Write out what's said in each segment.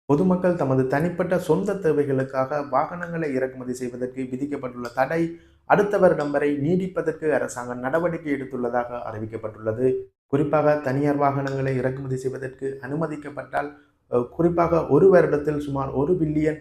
பொதுமக்கள் தமது தனிப்பட்ட சொந்த தேவைகளுக்காக வாகனங்களை இறக்குமதி செய்வதற்கு விதிக்கப்பட்டுள்ள தடை அடுத்த வருடம் வரை நீடிப்பதற்கு அரசாங்கம் நடவடிக்கை எடுத்துள்ளதாக அறிவிக்கப்பட்டுள்ளது. குறிப்பாக தனியார் வாகனங்களை இறக்குமதி செய்வதற்கு அனுமதிக்கப்பட்டால் குறிப்பாக ஒரு வருடத்தில் சுமார் $1 பில்லியன்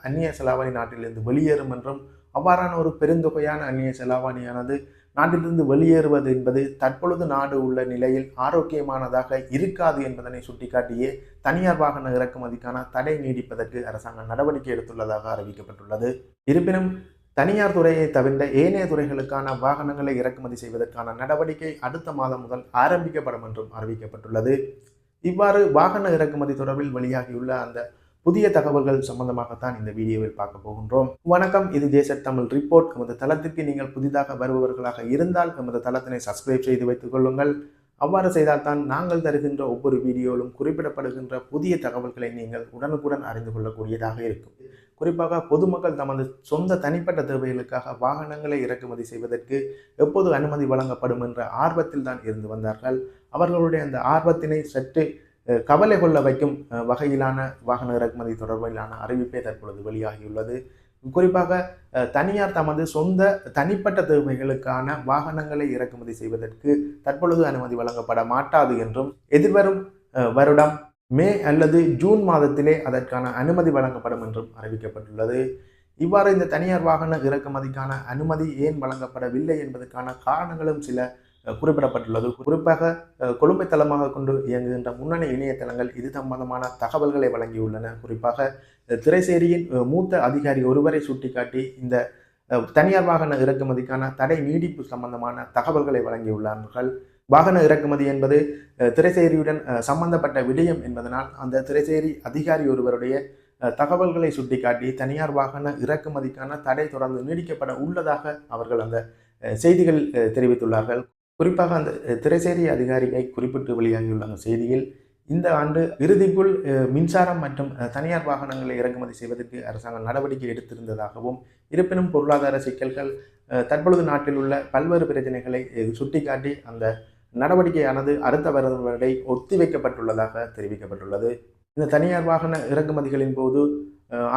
அந்நிய செலாவணி நாட்டிலிருந்து வெளியேறும் என்றும், அவ்வாறான ஒரு பெருந்தொகையான அந்நிய செலாவணியானது நாட்டிலிருந்து வெளியேறுவது என்பது தற்பொழுது நாடு உள்ள நிலையில் ஆரோக்கியமானதாக இருக்காது என்பதனை சுட்டிக்காட்டியே தனியார் வாகன இறக்குமதிக்கான தடை நீடிப்பதற்கு அரசாங்கம் நடவடிக்கை எடுத்துள்ளதாக அறிவிக்கப்பட்டுள்ளது. இருப்பினும் தனியார் துறையை தவிர்த்த ஏனைய துறைகளுக்கான வாகனங்களை இறக்குமதி செய்வதற்கான நடவடிக்கை அடுத்த மாதம் முதல் ஆரம்பிக்கப்படும் என்றும் அறிவிக்கப்பட்டுள்ளது. இவ்வாறு வாகன இறக்குமதி தொடர்பில் வெளியாகியுள்ள அந்த புதிய தகவல்கள் சம்பந்தமாகத்தான் இந்த வீடியோவில் பார்க்க போகின்றோம். வணக்கம், இது ஜேசட் தமிழ் ரிப்போர்ட். எமது தளத்திற்கு நீங்கள் புதிதாக வருபவர்களாக இருந்தால் எமது தளத்தினை சப்ஸ்கிரைப் செய்து வைத்துக் கொள்ளுங்கள். அவ்வாறு செய்தால்தான் நாங்கள் தருகின்ற ஒவ்வொரு வீடியோவிலும் குறிப்பிடப்படுகின்ற புதிய தகவல்களை நீங்கள் உடனுக்குடன் அறிந்து கொள்ளக்கூடியதாக இருக்கும். குறிப்பாக பொதுமக்கள் தமது சொந்த தனிப்பட்ட தேவைகளுக்காக வாகனங்களை இறக்குமதி செய்வதற்கு எப்போது அனுமதி வழங்கப்படும் என்ற ஆர்வத்தில் தான் இருந்து வந்தார்கள். அவர்களுடைய அந்த ஆர்வத்தினை சற்று கவலை கொள்ள வைக்கும் வகையிலான வாகன இறக்குமதி தொடர்பிலான அறிவிப்பே தற்பொழுது வெளியாகியுள்ளது. குறிப்பாக தனியார் தமது சொந்த தனிப்பட்ட தேவைகளுக்கான வாகனங்களை இறக்குமதி செய்வதற்கு தற்பொழுது அனுமதி வழங்கப்பட மாட்டாது என்றும், எதிர்வரும் வருடம் மே அல்லது ஜூன் மாதத்திலே அதற்கான அனுமதி வழங்கப்படும் என்றும் அறிவிக்கப்பட்டுள்ளது. இவ்வாறு இந்த தனியார் வாகன இறக்குமதிக்கான அனுமதி ஏன் வழங்கப்படவில்லை என்பதற்கான காரணங்களும் சில குறிப்பிடப்பட்டுள்ளது. குறிப்பாக கொழும்பை தளமாக கொண்டு இயங்குகின்ற முன்னணி இணையதளங்கள் இது சம்பந்தமான தகவல்களை வழங்கியுள்ளன. குறிப்பாக திரைசேரியின் மூத்த அதிகாரி ஒருவரை சுட்டிக்காட்டி இந்த தனியார் வாகன இறக்குமதிக்கான தடை நீடிப்பு சம்பந்தமான தகவல்களை வழங்கியுள்ளார்கள். வாகன இறக்குமதி என்பது திரைசேரியுடன் சம்பந்தப்பட்ட விடயம் என்பதனால் அந்த திரைசேரி அதிகாரி ஒருவருடைய தகவல்களை சுட்டிக்காட்டி தனியார் வாகன இறக்குமதிக்கான தடை தொடர்ந்து நீடிக்கப்பட உள்ளதாக அவர்கள் அந்த செய்திகள் தெரிவித்துள்ளார்கள். குறிப்பாக அந்த திரைசேரி அதிகாரியை குறிப்பிட்டு வெளியாகியுள்ள அந்த செய்தியில், இந்த ஆண்டு இறுதிக்குள் மின்சாரம் மற்றும் தனியார் வாகனங்களை இறக்குமதி செய்வதற்கு அரசாங்கம் நடவடிக்கை எடுத்திருந்ததாகவும், இருப்பினும் பொருளாதார சிக்கல்கள் தற்பொழுது நாட்டில் உள்ள பல்வேறு பிரச்சனைகளை சுட்டிக்காட்டி அந்த நடவடிக்கையானது அடுத்த வருடம் வரை ஒத்திவைக்கப்பட்டுள்ளதாக தெரிவிக்கப்பட்டுள்ளது. இந்த தனியார் வாகன இறக்குமதிகளின் போது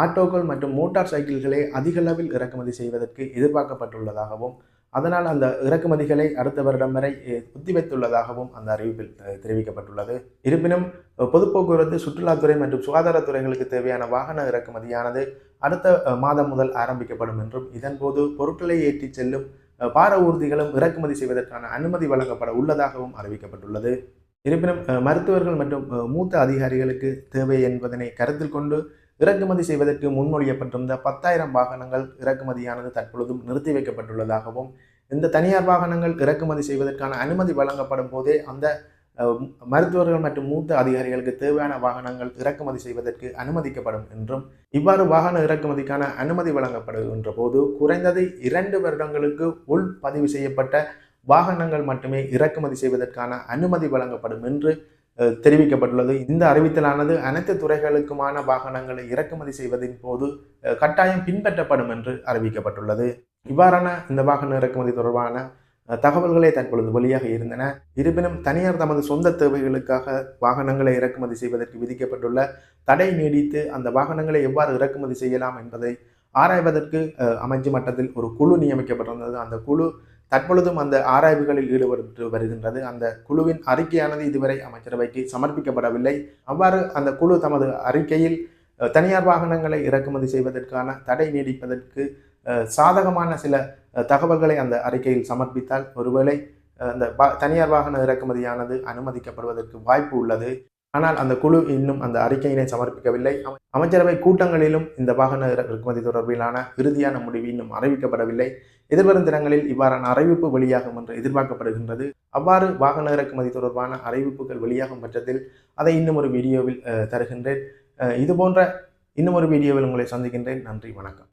ஆட்டோக்கள் மற்றும் மோட்டார் சைக்கிள்களை அதிக அளவில் இறக்குமதி செய்வதற்கு எதிர்பார்க்கப்பட்டுள்ளதாகவும், அதனால் அந்த இறக்குமதிகளை அடுத்த வருடம் வரை ஒத்திவைத்துள்ளதாகவும் அந்த அறிவிப்பில் தெரிவிக்கப்பட்டுள்ளது. இருப்பினும் பொது போக்குவரத்து, சுற்றுலாத்துறை மற்றும் சுகாதாரத்துறைகளுக்கு தேவையான வாகன இறக்குமதியானது அடுத்த மாதம் முதல் ஆரம்பிக்கப்படும் என்றும், இதன்போது பொருட்களை ஏற்றிச் செல்லும் பார ஊர்திகளும் இறக்குமதி செய்வதற்கான அனுமதி வழங்கப்பட உள்ளதாகவும் அறிவிக்கப்பட்டுள்ளது. இருப்பினும் மருத்துவர்கள் மற்றும் மூத்த அதிகாரிகளுக்கு தேவை என்பதனை கருத்தில் கொண்டு இறக்குமதி செய்வதற்கு முன்மொழியப்பட்டிருந்த 10,000 வாகனங்கள் இறக்குமதியானது தற்பொழுதும் நிறுத்தி வைக்கப்பட்டுள்ளதாகவும், இந்த தனியார் வாகனங்கள் இறக்குமதி செய்வதற்கான அனுமதி வழங்கப்படும் போதே அந்த மருத்துவர்கள் மற்றும் மூத்த அதிகாரிகளுக்கு தேவையான வாகனங்கள் இறக்குமதி செய்வதற்கு அனுமதிக்கப்படும் என்றும், இவ்வாறு வாகன இறக்குமதிக்கான அனுமதி வழங்கப்படுகின்ற போது குறைந்தது 2 வருடங்களுக்கு உள் பதிவு செய்யப்பட்ட வாகனங்கள் மட்டுமே இறக்குமதி செய்வதற்கான அனுமதி வழங்கப்படும் என்று தெரிவிக்கப்பட்டுள்ளது. இந்த அறிவித்தலானது அனைத்து துறைகளுக்குமான வாகனங்களை இறக்குமதி செய்வதின் போது கட்டாயம் பின்பற்றப்படும் என்று அறிவிக்கப்பட்டுள்ளது. இவ்வாறான இந்த வாகன இறக்குமதி தொடர்பான தகவல்களே தற்பொழுது வெளியாக இருந்தன. இருப்பினும் தனியார் தமது சொந்த தேவைகளுக்காக வாகனங்களை இறக்குமதி செய்வதற்கு விதிக்கப்பட்டுள்ள தடை நீடித்து அந்த வாகனங்களை எவ்வாறு இறக்குமதி செய்யலாம் என்பதை ஆராய்வதற்கு அமைச்சு மட்டத்தில் ஒரு குழு நியமிக்கப்பட்டிருந்தது. அந்த குழு தற்பொழுதும் அந்த ஆராய்வுகளில் ஈடுபட்டு வருகின்றது. அந்த குழுவின் அறிக்கையானது இதுவரை அமைச்சரவைக்கு சமர்ப்பிக்கப்படவில்லை. அவ்வாறு அந்த குழு தமது அறிக்கையில் தனியார் வாகனங்களை இறக்குமதி செய்வதற்கான தடை நீடிப்பதற்கு சாதகமான சில தகவல்களை அந்த அறிக்கையில் சமர்ப்பித்தால் ஒருவேளை அந்த தனியார் வாகன இறக்குமதியானது அனுமதிக்கப்படுவதற்கு வாய்ப்பு உள்ளது. ஆனால் அந்த குழு இன்னும் அந்த அறிக்கையினை சமர்ப்பிக்கவில்லை. அமைச்சரவை கூட்டங்களிலும் இந்த வாகன இறக்குமதி தொடர்பிலான இறுதியான முடிவு இன்னும் அறிவிக்கப்படவில்லை. எதிர்வரும் தினங்களில் இவ்வாறான அறிவிப்பு வெளியாகும் என்று எதிர்பார்க்கப்படுகின்றது. அவ்வாறு வாகன இறக்குமதி தொடர்பான அறிவிப்புகள் வெளியாகும் பட்சத்தில் அதை இன்னும் ஒரு வீடியோவில் தருகின்றேன். இதுபோன்ற இன்னும் ஒரு வீடியோவில் உங்களை சந்திக்கின்றேன். நன்றி, வணக்கம்.